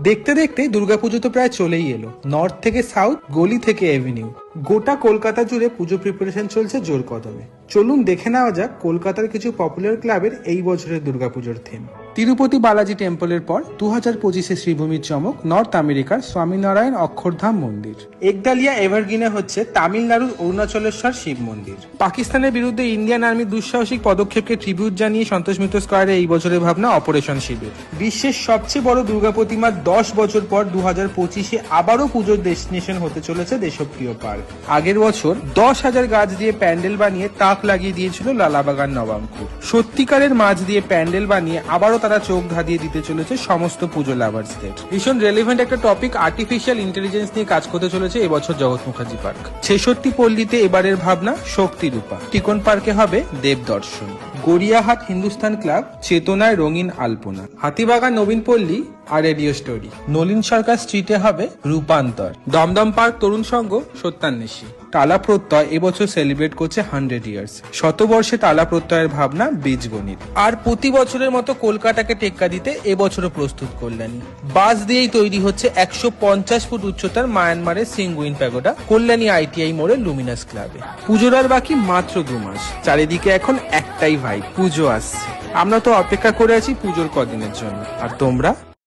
দেখতে দেখতে দুর্গাপুজো তো প্রায় চলেই এলো। নর্থ থেকে সাউথ, গলি থেকে এভিনিউ, গোটা কলকাতা জুড়ে পুজো প্রিপারেশন চলছে জোর কদমে। চলুন দেখে নেওয়া যাক কলকাতার কিছু পপুলার ক্লাবের এই বছরের দুর্গাপুজোর থিম। তিরুপতি বালাজি টেম্পলের পর 2025-এ শ্রীভূমির চমক নর্থ আমেরিকার স্বামীনারায়ণ অক্ষরধাম মন্দির। একডালিয়া এভারগ্রিনে হচ্ছে তামিলনাড়ুর অরুণাচলেশ্বর শিব মন্দির। পাকিস্তানের বিরুদ্ধে ইন্ডিয়ান আর্মির দুঃসাহসিক পদক্ষেপকে ট্রিবিউট জানিয়ে সন্তোষ মিত্র স্কয়ারে এই বছরের ভাবনা অপারেশন শিবির। বিশ্বের সবচেয়ে বড় দুর্গা প্রতিমা 10 বছর পর 2025-এ আবারও পুজোর ডেস্টিনেশন হতে চলেছে দেশপ্রিয় পার্ক। আগের বছর 10,000 গাছ দিয়ে প্যান্ডেল বানিয়ে তাক লাগিয়ে দিয়েছিল লালাবাগান নবাঙ্কুর। সত্যিকারের মাছ দিয়ে প্যান্ডেল বানিয়ে আবারও তারা চোখ ধাঁধিয়ে দিতে চলেছে সমস্ত পুজো লাভার্সদের। ভীষণ রেলেভেন্ট একটা টপিক আর্টিফিশিয়াল ইন্টেলিজেন্স নিয়ে কাজ করতে চলেছে এবছর জগৎ মুখার্জি পার্ক। 66 পল্লীতে এবারের ভাবনা শক্তি রূপা। টিকন পার্কে হবে দেব দর্শন। গড়িয়াহাট হিন্দুস্তান ক্লাব চেতনায় রঙিন আলপনা। হাতিবাগান নবীন পল্লী আর রেডিও স্টোরি। নলিন সরকার স্ট্রিটে হবে রূপান্তর। দমদম পার্ক তরুণ সংঘ সত্যান্বেষী। টালা প্রত্যয় এবছর সেলিব্রেট করছে 100 ইয়ার্স। শতবর্ষে টালা প্রত্যয়ের ভাবনা বীজগণিত। আর প্রতি বছরের মতো কলকাতাকে টেক্কা দিতে এবছরও প্রস্তুত কল্যাণী। বাস দিয়েই তৈরি হচ্ছে 150 ফুট উচ্চতার মায়ানমারের সিঙ্গুইন প্যাগোডা কল্যাণী ITI মোড়ের লুমিনাস ক্লাবে। পুজোর আর বাকি মাত্র 2 মাস। চারিদিকে এখন একটাই ভাই, পুজো আসছে। আমরা তো অপেক্ষা করে আছি পুজোর কদিনের জন্য। আর তোমরা?